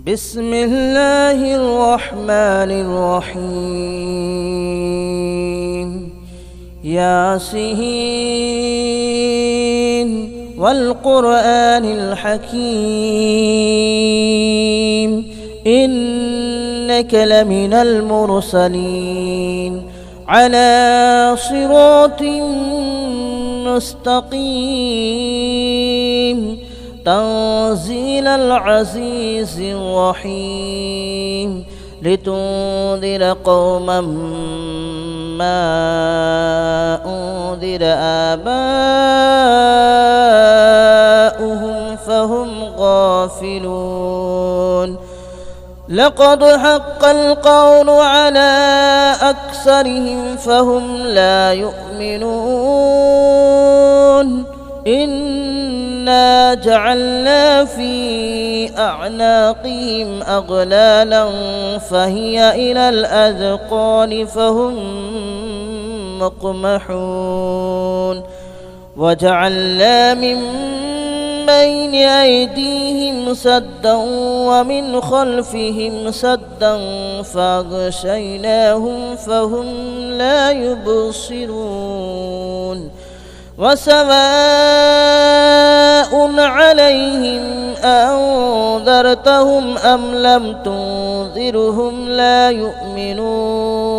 بسم الله الرحمن الرحيم ياسين والقرآن الحكيم إنك لمن المرسلين على صراط مستقيم تنزيل العزيز الرحيم لتنذر قوما ما أنذر آباؤهم فهم غافلون لقد حق القول على أكثرهم فهم لا يؤمنون إنا جعلنا في أعناقهم أغلالا فهي إلى الأذقان فهم مقمحون وجعلنا من بين أيديهم سدا ومن خلفهم سدا فأغشيناهم فهم لا يبصرون وسواء عليهم أنذرتهم أم لم تنذرهم لا يؤمنون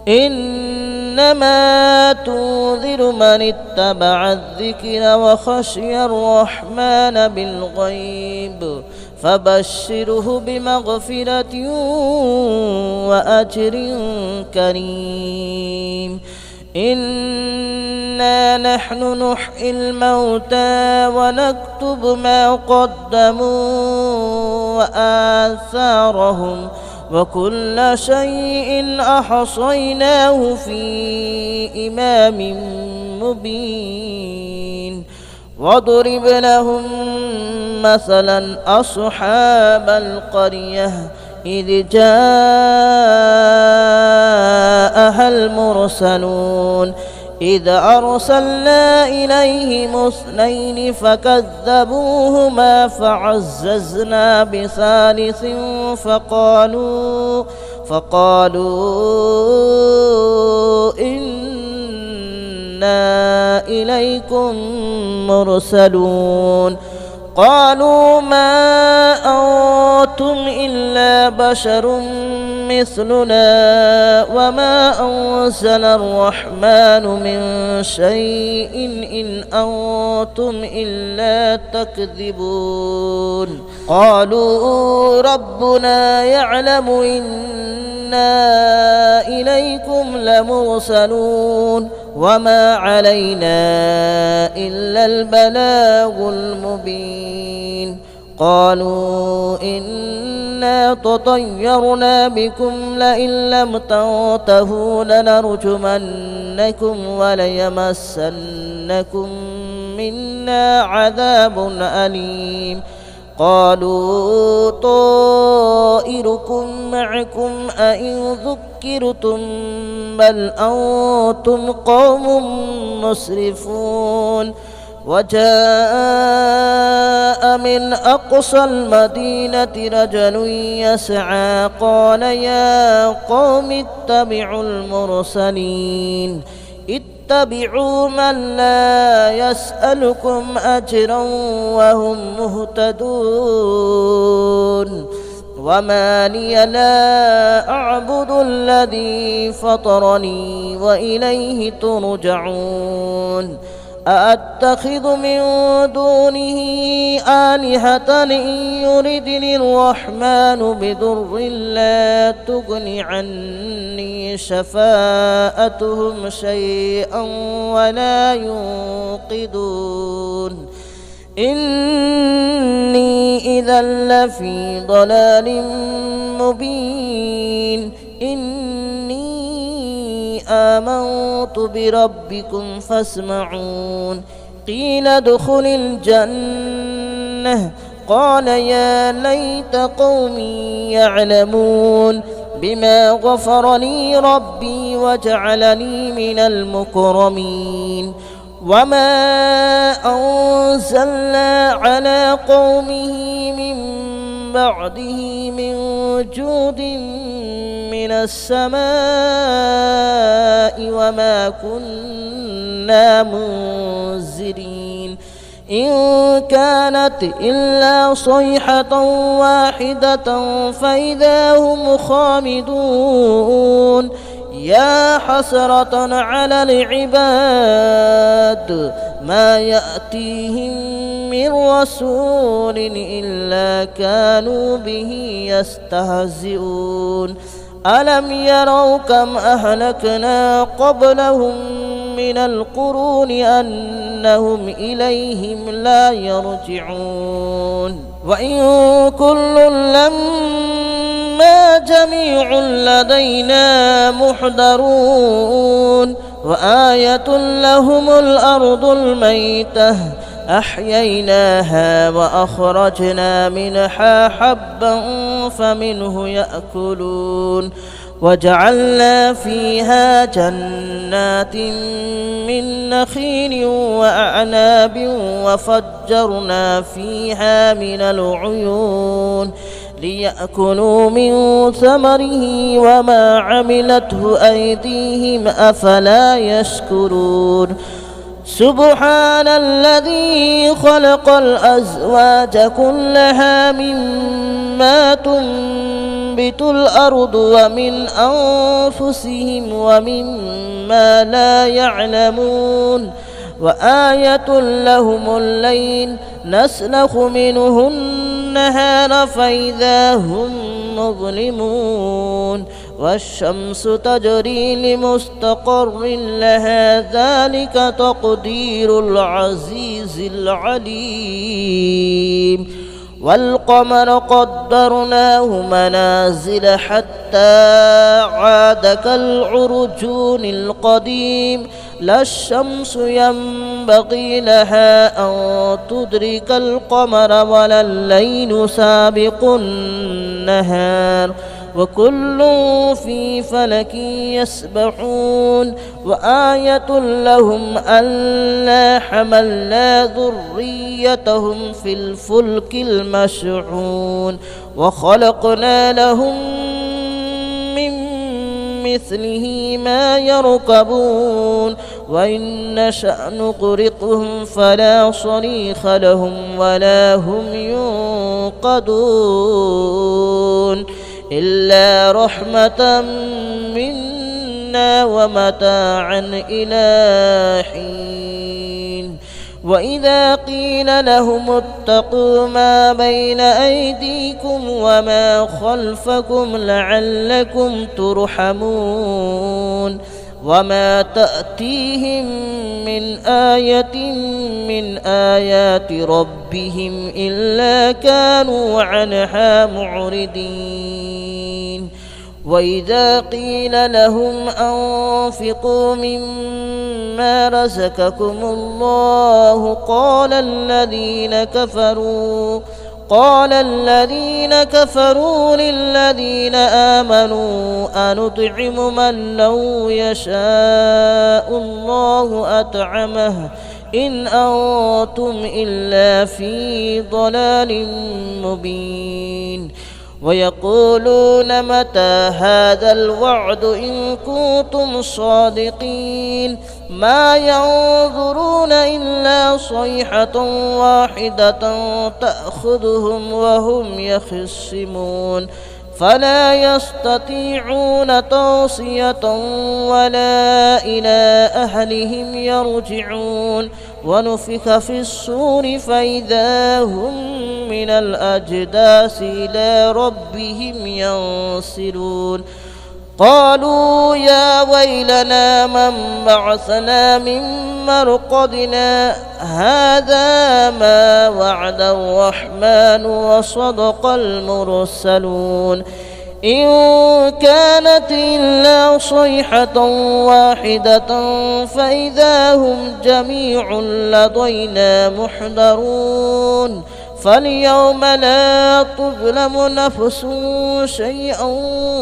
إنما تنذر من اتبع الذكر وخشي الرحمن بالغيب فبشره بمغفرة وأجر كريم إنا نحن نحيي الموتى ونكتب ما قدموا وآثارهم وكل شيء أحصيناه في إمام مبين واضرب لهم مثلا أصحاب القرية إذ جاءها المرسلون إذ أرسلنا إليهم اثنين فكذبوهما فعززنا بثالث فقالوا إنا إليكم مرسلون قالوا ما أنتم إلا بشر مثلنا وما أنزل الرحمن من شيء إن أنتم إلا تكذبون قالوا ربنا يعلم إنا إليكم لمرسلون وما علينا إلا البلاغ المبين قالوا إنا تطيرنا بكم لئن لم تنتهوا لنرجمنكم وليمسنكم منا عذاب أليم قالوا طائركم معكم أئن ذكرتم بل أنتم قوم مسرفون وجاء من أقصى المدينة رجل يسعى قال يا قوم اتبعوا المرسلين اتبعوا من لا يسألكم أجرا وهم مهتدون وما لي لا أعبد الذي فطرني وإليه ترجعون أأتخذ من دونه آلهة إن يردني الرحمن بضر لا تغن عني شفاءتهم شيئا ولا ينقذون إني إذا لفي ضلال مبين آمنت بربكم فاسمعون قيل ادخل الجنة قال يا ليت قومي يعلمون بما غفر لي ربي وجعلني من المكرمين وما أنزلنا على قومه من بعده من جود من السماء وما كنا منزلين إن كانت إلا صيحة واحدة فإذا هم خامدون يا حسرة على العباد ما يأتيهم من رسول إلا كانوا به يستهزئون ألم يروا كم أهلكنا قبلهم من القرون أنهم إليهم لا يرجعون وإن كل لما جميع لدينا محضرون وآية لهم الأرض الميتة أحييناها وأخرجنا منها حبا فمنه يأكلون وجعلنا فيها جنات من نخيل وأعناب وفجرنا فيها من العيون ليأكلوا من ثمره وما عملته أيديهم أفلا يشكرون سبحان الذي خلق الأزواج كلها مما تنبت الأرض ومن أنفسهم ومما لا يعلمون وآية لهم الليل نسلخ منه النهار فإذا هم مظلمون والشمس تجري لمستقر لها ذلك تقدير العزيز العليم والقمر قدرناه منازل حتى عاد كالعرجون القديم لا الشمس ينبغي لها أن تدرك القمر ولا الليل سابق النهار وكل في فلك يسبحون وآية لهم ألا حملنا ذريتهم في الفلك المشحون وخلقنا لهم من مثله ما يركبون وإن نشأ نغرقهم فلا صريخ لهم ولا هم ينقذون إلا رحمة منا ومتاعا إلى حين وإذا قيل لهم اتقوا ما بين أيديكم وما خلفكم لعلكم ترحمون وما تأتيهم من آية من آيات ربهم إلا كانوا عنها معرضين وإذا قيل لهم أنفقوا مما رزقكم الله قال الذين كفروا للذين آمنوا أنطعم من لو يشاء الله أطعمه إن أنتم إلا في ضلال مبين ويقولون متى هذا الوعد إن كنتم صادقين ما ينظرون إلا صيحة واحدة تأخذهم وهم يخصمون فلا يستطيعون توصية ولا إلى أهلهم يرجعون ونفخ في الصور فإذا هم من الأجداث إلى ربهم ينسلون قالوا يا ويلنا من بعثنا من مرقدنا هذا ما وعد الرحمن وصدق المرسلون إن كانت إلا صيحة واحدة فإذا هم جميع لدينا محضرون فاليوم لا تظلم نفس شيئا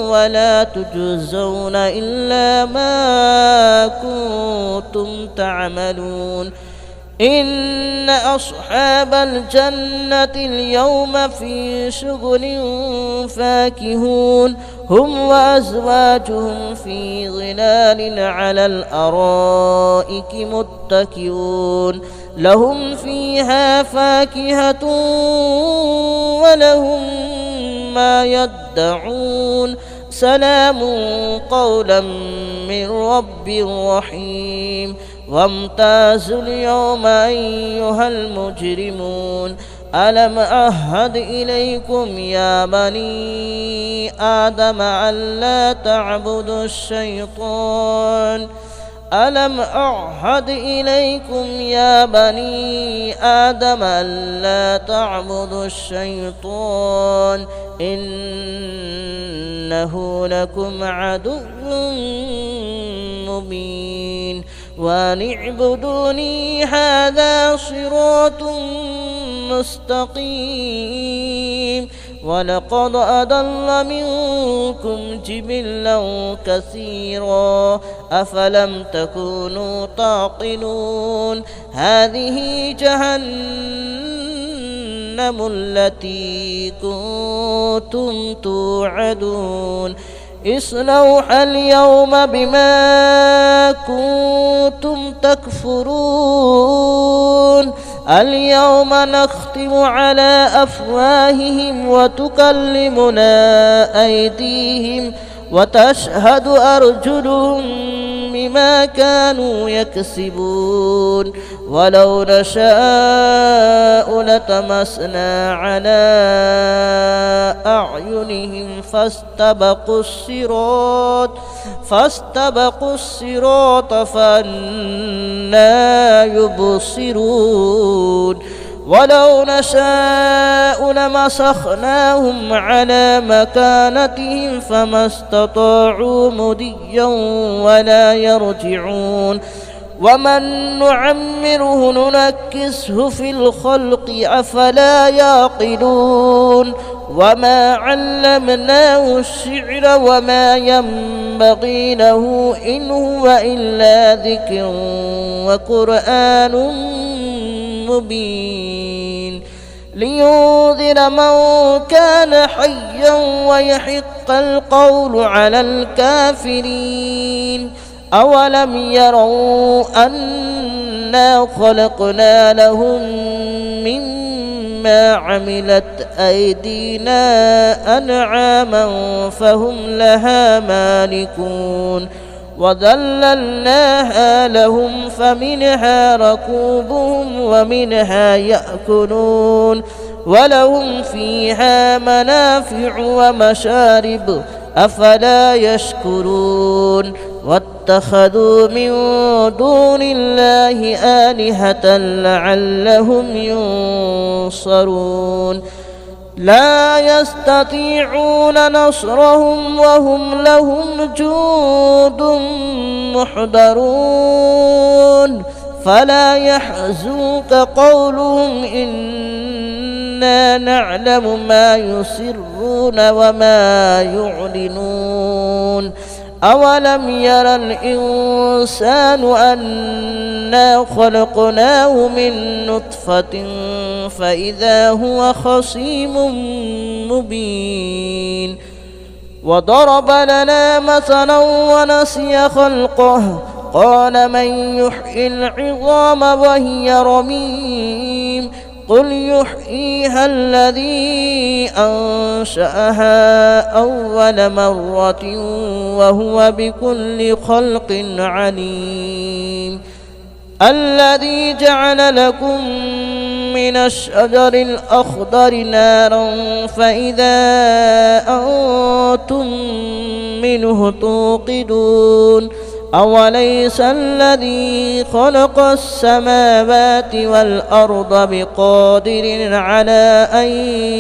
ولا تجزون إلا ما كنتم تعملون إن أصحاب الجنة اليوم في شغل فاكهون هم وأزواجهم في ظلال على الأرائك متكئون لهم فيها فاكهة ولهم ما يدعون سلام قولا من رب رحيم وامتازوا اليوم أيها المجرمون ألم أعهد إليكم يا بني آدم ألا تعبدوا الشيطان ألم أعهد إليكم يا بني آدم ألا تعبدوا الشيطان إنه لكم عدو مبين وأن اعبدوني هذا صراط مستقيم ولقد أضل منكم جبلا كثيرا أفلم تكونوا تعقلون هذه جهنم التي كنتم توعدون اصلوها اليوم بما كنتم تكفرون اليوم نختم على أفواههم وتكلمنا أيديهم وتشهد أرجلهم بما كانوا يكسبون ولو نشاء لطمسنا على أعينهم فاستبقوا الصراط فأنى يبصرون ولو نشاء لمسخناهم على مكانتهم فما استطاعوا مضيا ولا يرجعون ومن نعمره ننكسه في الخلق أفلا يعقلون وما علمناه الشعر وما ينبغي له إن هو إلا ذكر وقرآن مبين لينذر من كان حيا ويحق القول على الكافرين أولم يروا أنا خلقنا لهم مما عملت أيدينا أنعاما فهم لها مالكون وذللناها لهم فمنها ركوبهم ومنها يأكلون ولهم فيها منافع ومشارب أفلا يشكرون واتخذوا من دون الله آلهة لعلهم ينصرون لا يستطيعون نصرهم وهم لهم جند محضرون فلا يحزنك قولهم إنا نعلم ما يسرون وما يعلنون أولم ير الإنسان أنا خلقناه من نطفة فإذا هو خصيم مبين وضرب لنا مثلا ونسي خلقه قال من يحيي العظام وهي رميم قل يحييها الذي أنشأها أول مرة وهو بكل خلق عليم الذي جعل لكم من الشجر الأخضر نارا فإذا أنتم منه توقدون أوليس الذي خلق السماوات والأرض بقادر على أن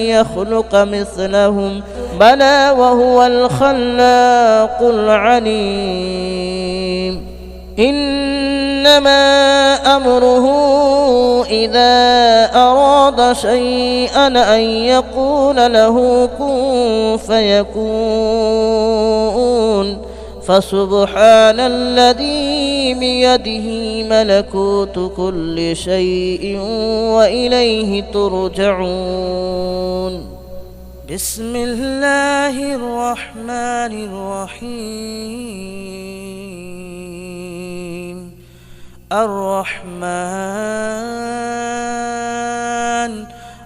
يخلق مثلهم بلى وهو الخلاق العليم إنما أمره إذا أراد شيئا أن يقول له كن فيكون فسبحان الذي بيده ملكوت كل شيء وإليه ترجعون. بسم الله الرحمن الرحيم. الرحمن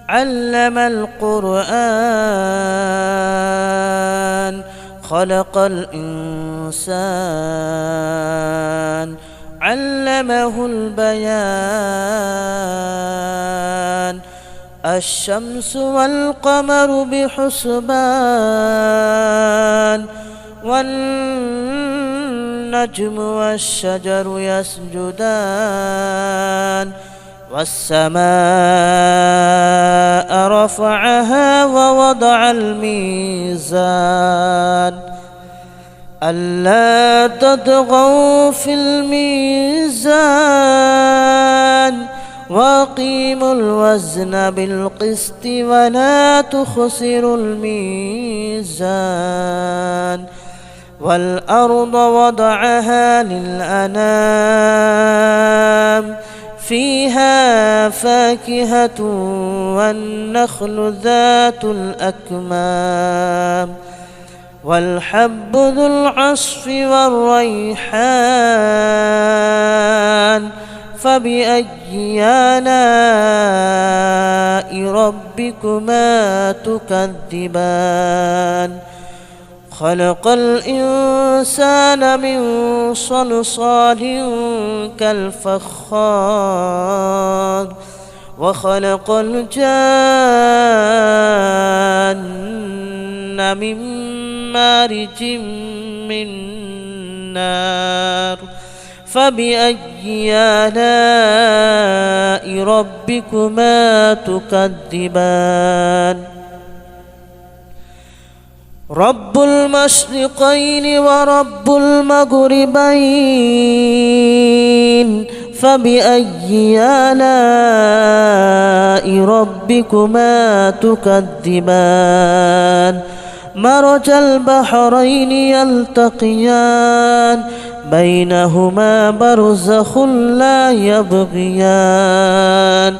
علم القرآن خلق الإنسان علمه البيان. الشمس والقمر بحسبان والنجم والشجر يسجدان. والسماء رفعها ووضع الميزان ألا تطغوا في الميزان وأقيموا الوزن بالقسط ولا تخسروا الميزان. والأرض وضعها للأنام فيها فاكهة والنخل ذات الأكمام والحب ذو العصف والريحان. فبأي آلاء ربكما تكذبان. خلق الإنسان من صلصال كالفخار وخلق الجان من مارج من نار. فبأي آلاء ربكما تكذبان. رب المشرقين ورب المغربين. فبأي آلاء ربكما تكذبان. مرج البحرين يلتقيان بينهما برزخ لا يبغيان.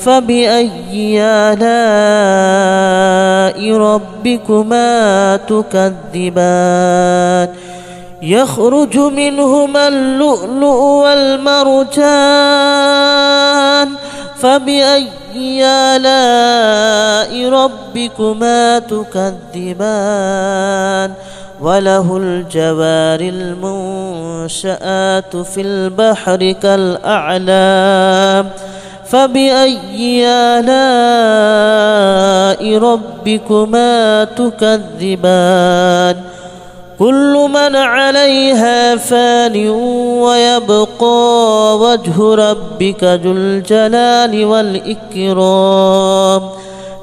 فبأي آلاء ربكما تكذبان. يخرج منهما اللؤلؤ والمرجان. فبأي آلاء ربكما تكذبان. وله الجوار المنشآت في البحر كالأعلام. فبأي آلاء ربكما تكذبان. كل من عليها فان ويبقى وجه ربك ذو الجلال والإكرام.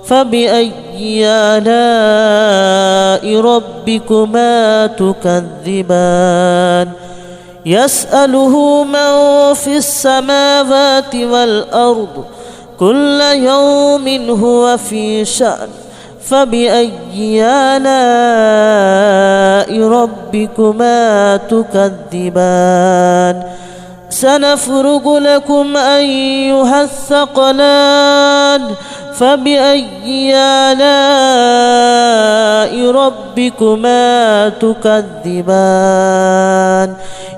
فبأي آلاء ربكما تكذبان. يسأله من في السماوات والأرض كل يوم هو في شأن. فبأي آلاء ربكما تكذبان. سنفرغ لكم أيها الثقلان. فبأي آلاء ربكما تكذبان.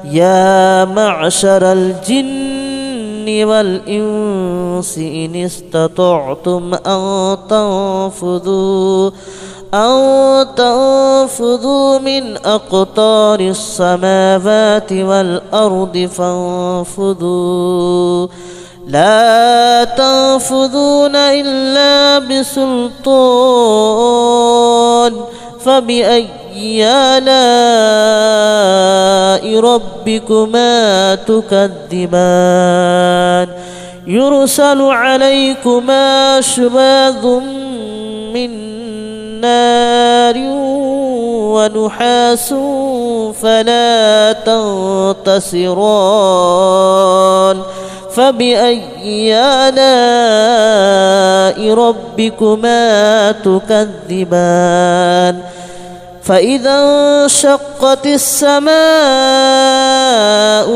يا معشر الجن والإنس إن استطعتم أن تنفذوا من أقطار السماوات والأرض فانفذوا لا تنفذون إلا بسلطان. فبأي آلاء ربكما تكذبان. يرسل عليكما شواظ من نار ونحاس فلا تنتصران. فبأي آلاء ربكما تكذبان. فإذا انشقت السماء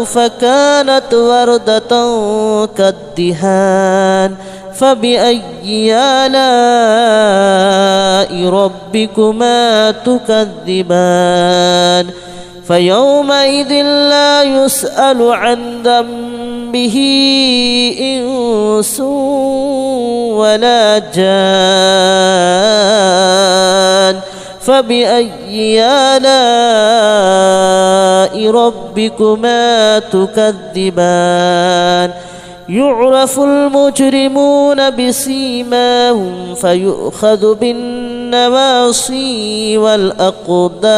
فكانت وردة كالدهان فبأي آلاء ربكما تكذبان فيومئذ لا يسأل عن ذنبه إنس ولا جان فبأي آلاء ربكما تكذبان يعرف المجرمون بسيماهم فيؤخذ بالنواصي والأقدام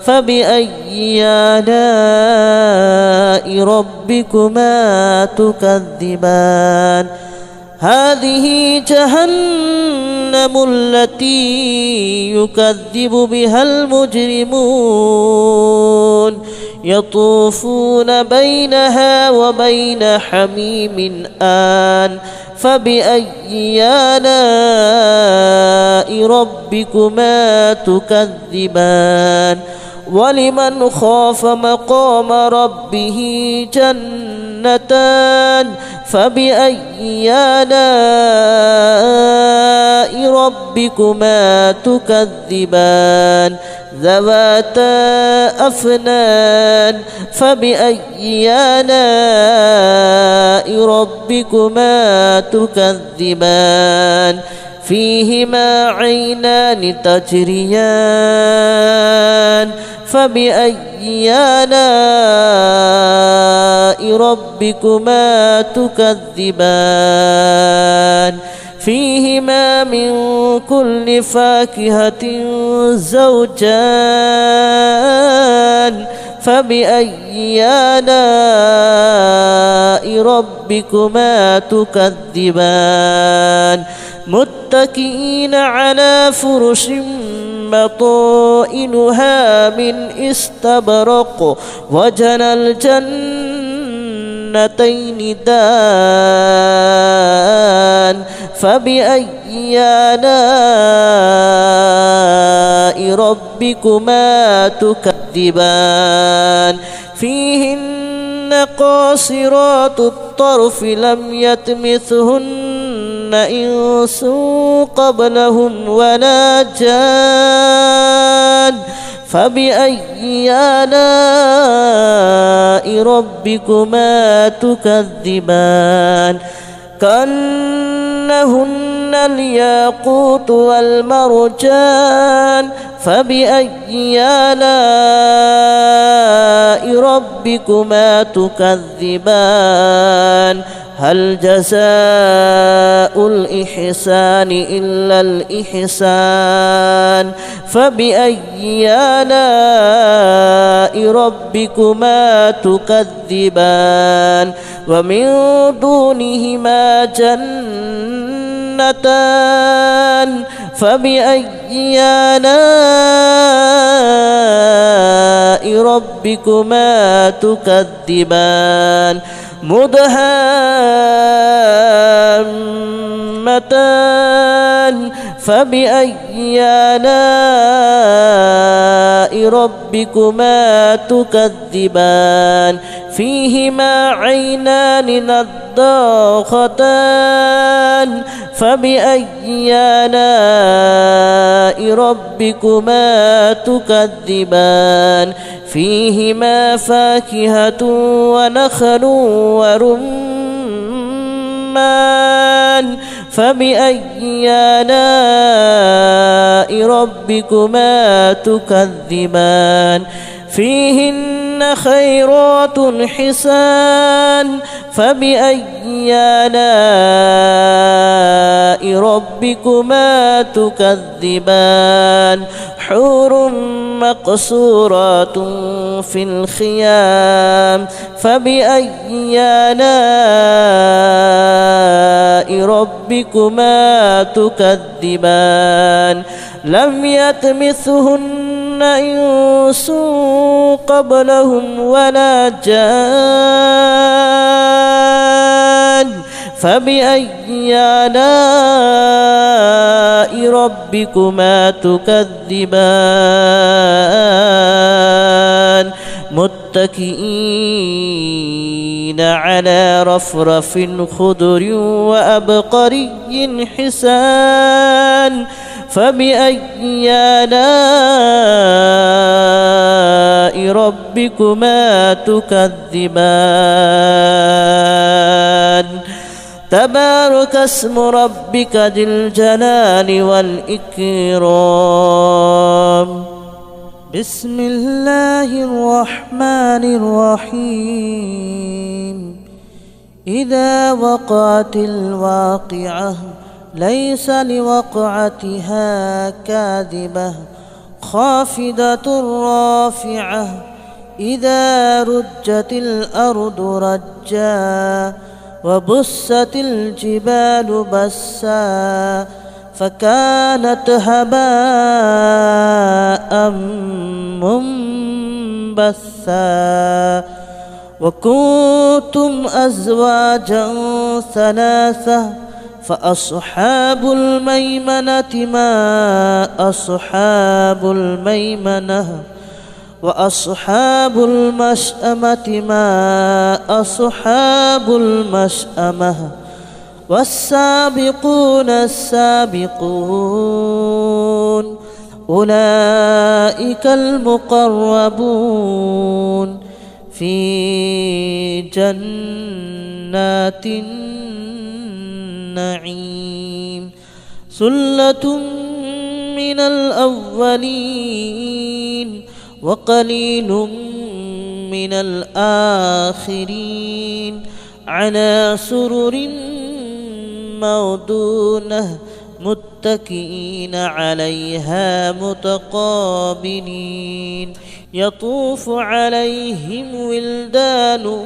فبأي آلاء ربكما تكذبان هذه جهنم التي يكذب بها المجرمون يطوفون بينها وبين حميم آن فبأي آلاء ربكما تكذبان ولمن خاف مقام ربه جنتان فبأي آلاء ربكما تكذبان ذواتا أفنان فبأي آلاء ربكما تكذبان فيهما عينان تجريان فبأي آلاء ربكما تكذبان فيهما من كل فاكهة زوجان فبأي آلاء ربكما تكذبان متكئين على فرش بطائنها من استبرق وجنى الجنتين دان فبأي آلاء ربكما تكذبان فيهن قاصرات الطرف لم يطمثهن إنس قبلهم ولا جان فبأي آلاء ربكما تكذبان كأنهن الياقوت والمرجان فبأي آلاء ربكما تكذبان هل جزاء الإحسان إلا الإحسان فبأي آلاء ربكما تكذبان ومن دونهما جنتان فبأي آلاء ربكما تكذبان مدهامتان فبأي آلاء ربكما تكذبان فيهما عينان نضاختان فبأي آلاء ربكما تكذبان فيهما فاكهة ونخل ورمان فبأي آلاء ربكما تكذبان فيهن خيرات حسان فبأي آلاء ربكما تكذبان حور مقصورات في الخيام فبأي آلاء ربكما تكذبان لم يطمثهن إنس قبلهم ولا جان فبأي آلاء ربكما تكذبان متكئين على رفرف خضر وأبقري حسان فبأي آلاء ربكما تكذبان تبارك اسم ربك ذي الجلال والإكرام بسم الله الرحمن الرحيم إذا وقعت الواقعة ليس لوقعتها كاذبة خافضة رافعة إذا رجت الأرض رجا وبست الجبال بسا فكانت هباء منبثا وكنتم أزواجا ثلاثة فأصحاب الميمنة ما أصحاب الميمنة وأصحاب المشأمة ما أصحاب المشأمة والسابقون السابقون أولئك المقربون في جنات النعيم ثلة من الأولين وقليل من الآخرين على سرر موضونة متكئين عليها متقابلين يطوف عليهم ولدان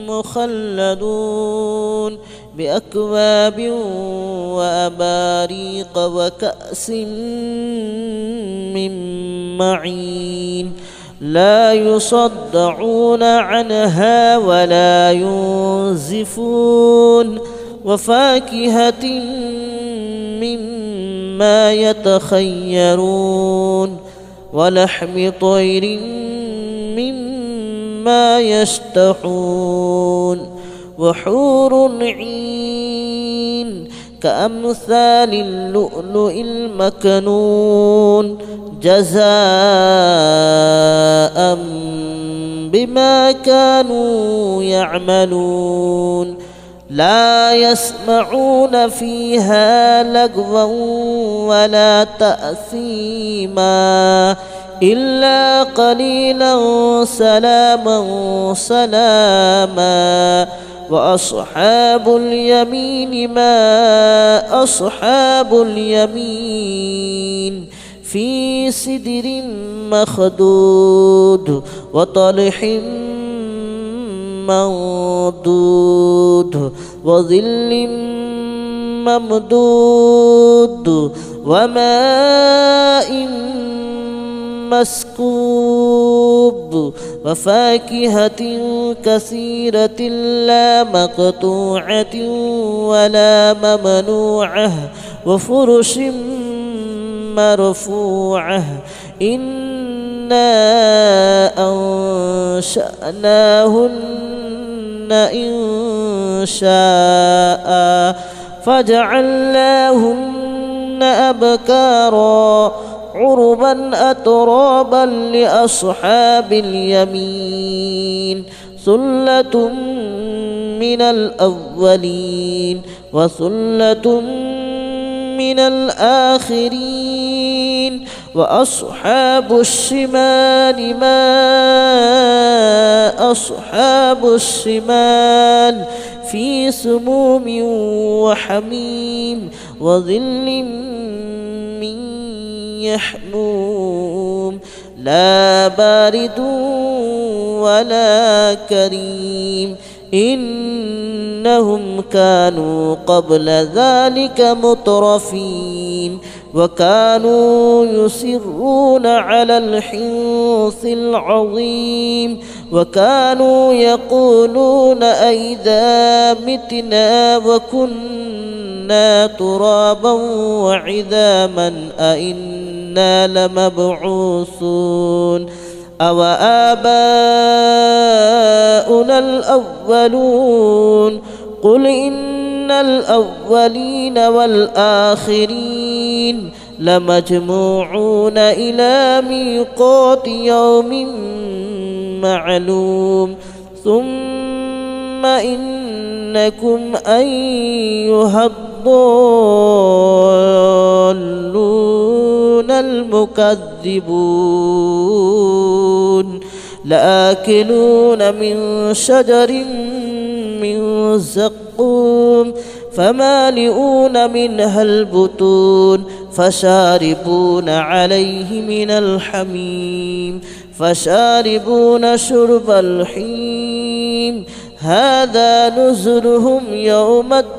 مخلدون بأكواب وأباريق وكأس من معين لا يصدعون عنها ولا ينزفون وفاكهة مما يتخيرون ولحم طير مما يشتهون وحور عين كأمثال اللؤلؤ المكنون جزاء بما كانوا يعملون لا يسمعون فيها لغوا ولا تأثيما إلا قليلا سلاما سلاما وأصحاب اليمين ما أصحاب اليمين في سدر مخدود وطلح منضود وظل ممدود وماء مسكوب وفاكهة كثيرة لا مقطوعة ولا ممنوعة وفرش مرفوعة إنا أنشأناهن إنشاء فجعلناهن أبكارا عربا أترابا لأصحاب اليمين ثلة من الأولين وثلة من الآخرين وأصحاب الشمال ما أصحاب الشمال في سموم وحميم وظل من يحموم لا بارد ولا كريم إنهم كانوا قبل ذلك مترفين وكانوا يصرون على الحنث العظيم وكانوا يقولون أئذا متنا وكنا كنا ترابا وعظاما أئنا لمبعوثون أو آباؤنا الأولون قل إن الأولين والآخرين لمجموعون إلى ميقات يوم معلوم ثم إنكم أيها الضالون المكذبون لآكلون من شجر من زقوم فمالئون منها البطون فشاربون عليه من الحميم فشاربون شرب الحميم هذا نزلهم يوم الدين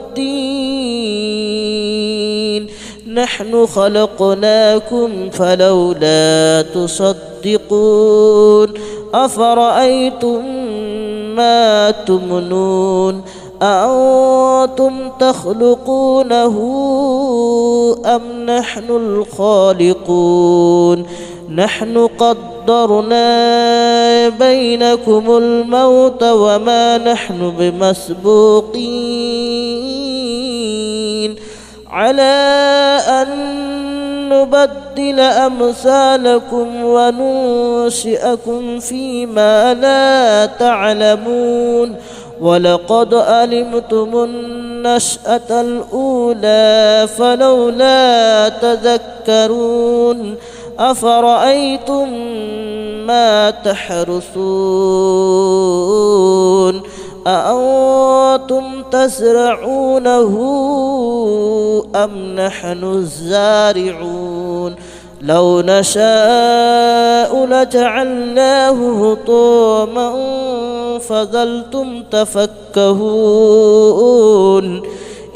نحن خلقناكم فلولا تصدقون أفرأيتم ما تمنون أأنتم تخلقونه أم نحن الخالقون نحن قدرنا بينكم الموت وما نحن بمسبوقين على أن نبدل أمثالكم وننشئكم فيما لا تعلمون ولقد علمتم النشأة الأولى فلولا تذكرون أفرأيتم ما تحرثون أأنتم تزرعونه أم نحن الزارعون لو نشاء لجعلناه هطاما فظلتم تفكهون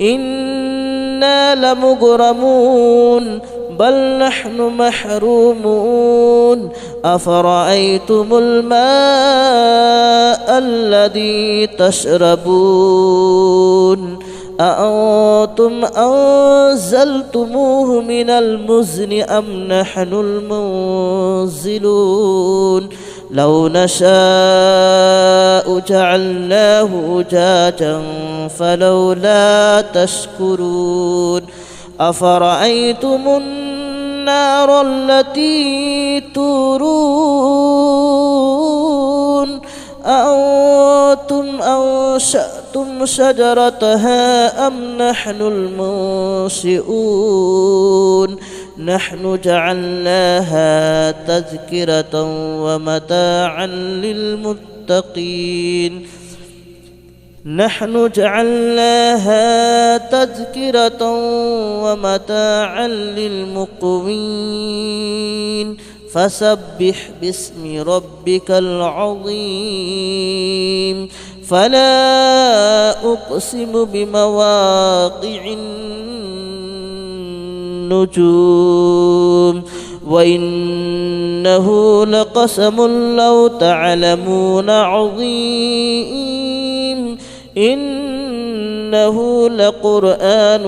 إنا لمغرمون بل نحن محرومون أفرأيتم الماء الذي تشربون أأنتم أنزلتموه من المزن أم نحن المنزلون لو نشاء جعلناه أجاجا فلولا تشكرون أفرأيتم النار التي تورون أأنتم أنشأتم شجرتها أم نحن المنشئون نحن جعلناها تذكرة ومتاعا للمتقين نحن جعلناها تذكرة ومتاعا للمقوين فسبح باسم ربك العظيم فلا أقسم بمواقع النجوم وإنه لقسم لو تعلمون عظيم إنه لقرآن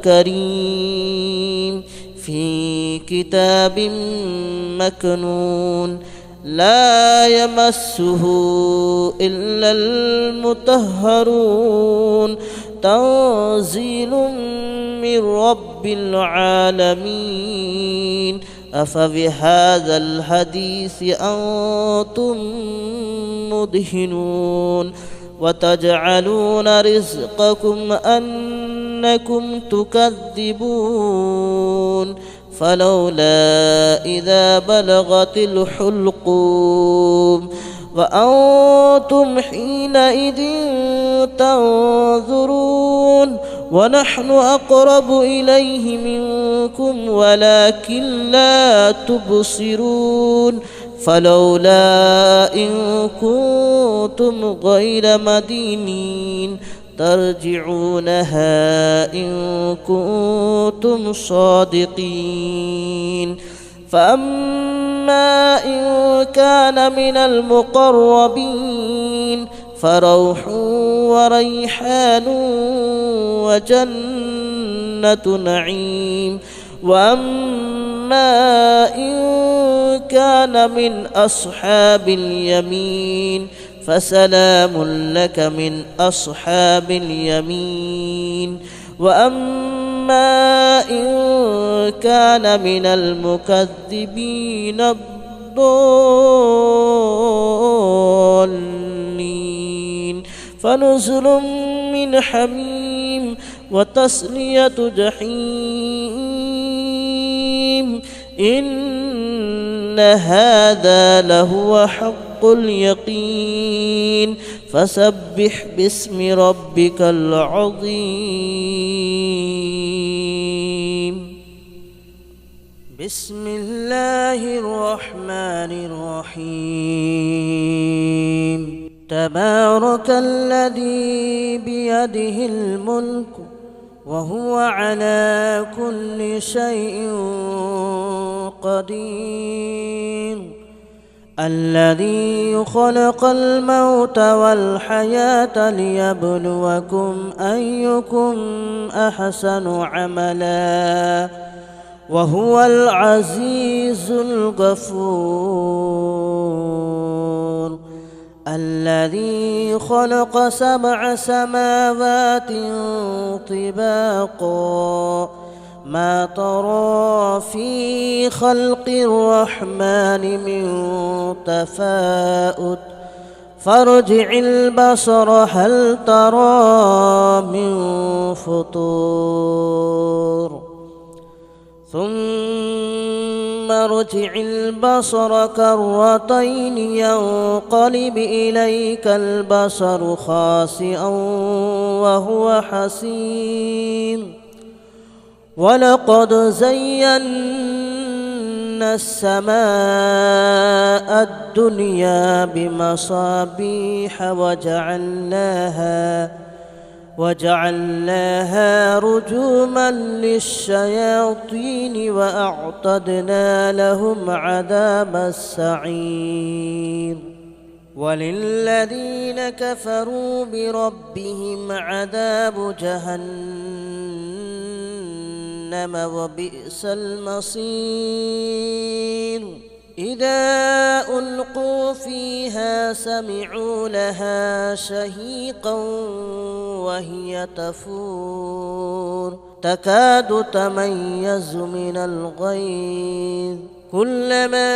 كريم في كتاب مكنون لا يمسه إلا المطهرون تنزيل من رب العالمين أفبهذا الحديث أنتم مدهنون وتجعلون رزقكم أنكم تكذبون فلولا إذا بلغت الحلقوم وأنتم حينئذ تنظرون ونحن أقرب إليه منكم ولكن لا تبصرون فلولا إن كنتم غير مدينين ترجعونها إن كنتم صادقين فأما إن كان من المقربين فروح وريحان وجنة جنة نعيم وأما إن كان من أصحاب اليمين فسلام لك من أصحاب اليمين وأما إن كان من المكذبين الضالين فنزل من حميم وتصلية جحيم إن هذا لهو حق اليقين فسبح باسم ربك العظيم بسم الله الرحمن الرحيم تبارك الذي بيده الملك وهو على كل شيء قدير الذي خلق الموت والحياة ليبلوكم أيكم أحسن عملا وهو العزيز الغفور الذي خلق 7 سماوات طباقا ما ترى في خلق الرحمن من تفاؤت فارجع البصر هل ترى من فطور ثم ارجع البصر كرتين ينقلب إليك البصر خاسئا وهو حسير ولقد زينا السماء الدنيا بمصابيح وجعلناها رجوما للشياطين وأعتدنا لهم عذاب السعير وللذين كفروا بربهم عذاب جهنم وبئس المصير إذا ألقوا فيها سمعوا لها شهيقا وهي تفور تكاد تميز من الغيظ كلما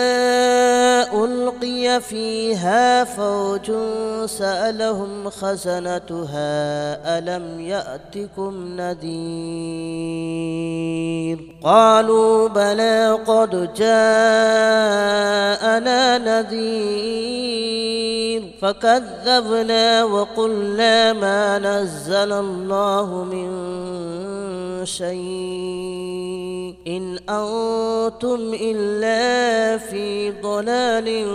ألقي فيها فوج سألهم خزنتها ألم يأتكم نذير قالوا بلى قد جاءنا نذير فكذبنا وقلنا ما نزل الله من شيء إن أنتم إلا في ضلال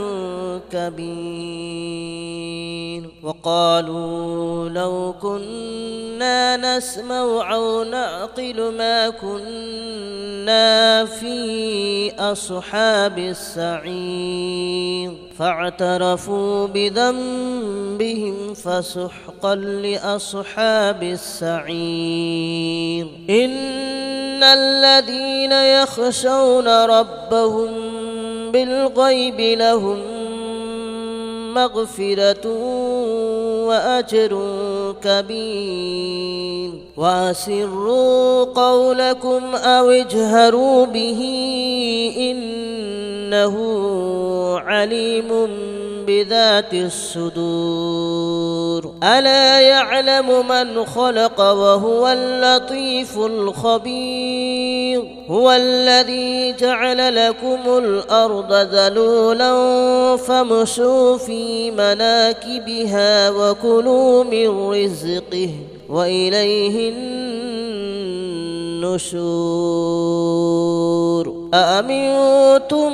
كبير وقالوا لو كنا نسمع أو نعقل ما كنا في أصحاب السعير فاعترفوا بذنبهم فسحقا لأصحاب السعير إن الذين يخشون ربهم بالغيب لهم مغفرة وأجر كبير وأسروا قولكم أو اجهروا به إنه عليم بذات الصدور ألا يعلم من خلق وهو اللطيف الخبير هو الذي جعل لكم الأرض ذلولا فامشوا في مناكبها وكلوا من رزقه وإليه النشور أأمنتم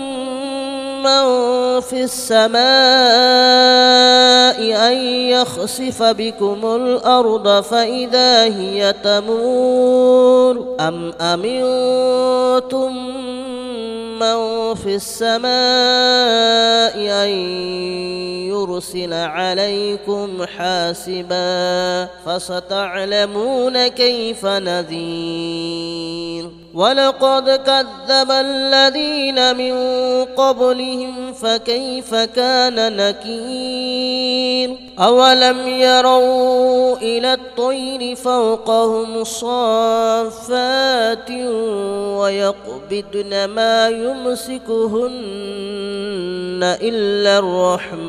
من في السماء أن يخسف بكم الأرض فإذا هي تمور أم أمنتم من في السماء أن يرسل عليكم حاسبا فستعلمون كيف نذير ولقد كذب الذين من قبلهم فكيف كان نكير أولم يروا إلى الطير فوقهم صافات ويقبضن ما يمسكهن إلا الرحمن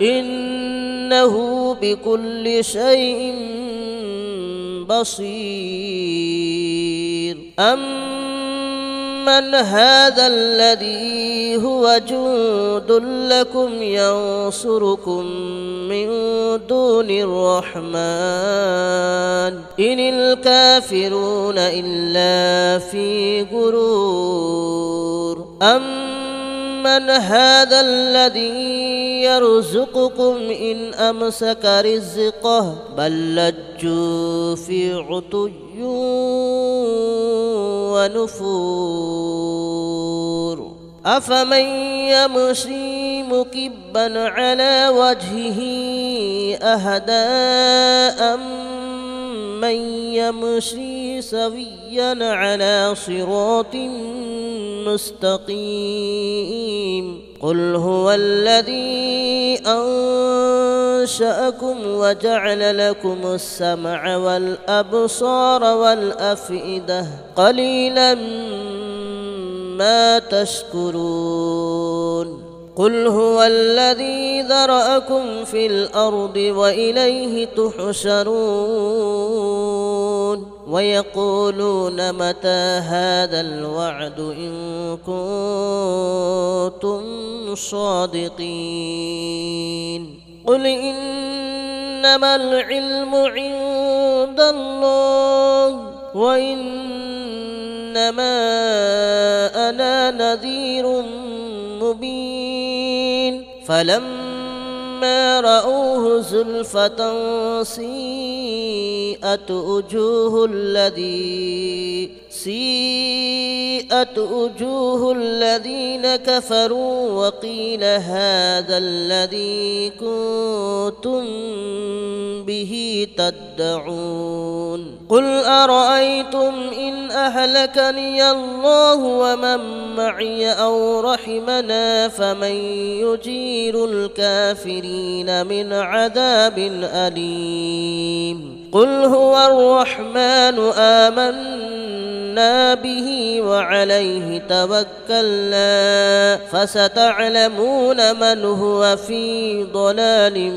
إنه بكل شيء بصير أمن هذا الذي هو جند لكم ينصركم من دون الرحمن إن الكافرون إلا في غرور أمن هذا الذي يرزقكم إن أمسك رزقه بل لجوا في عتو ونفور أفمن يمشي مكبا على وجهه أهدى أمن يمشي سويا على صراط مستقيم قل هو الذي أنشأكم وجعل لكم السمع والأبصار والأفئدة قليلا ما تشكرون قل هو الذي ذرأكم في الأرض وإليه تحشرون ويقولون متى هذا الوعد إن كنتم صادقين قل إنما العلم عند الله وإنما أنا نذير مبين فلما رأوه زلفة سيئت وجوه الذين كفروا وقيل هذا الذي كنتم به تدعون قل أرأيتم إن أهلكني الله ومن معي أو رحمنا فمن يجير الكافرين من عذاب أليم قل هو الرحمن آمنا به وعليه توكلنا فستعلمون من هو في ضلال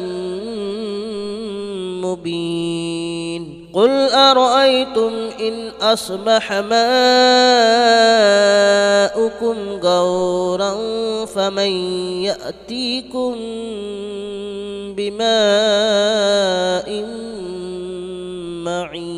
مبين قل أرأيتم إن أصبح ماؤكم غورا فمن يأتيكم بماء معين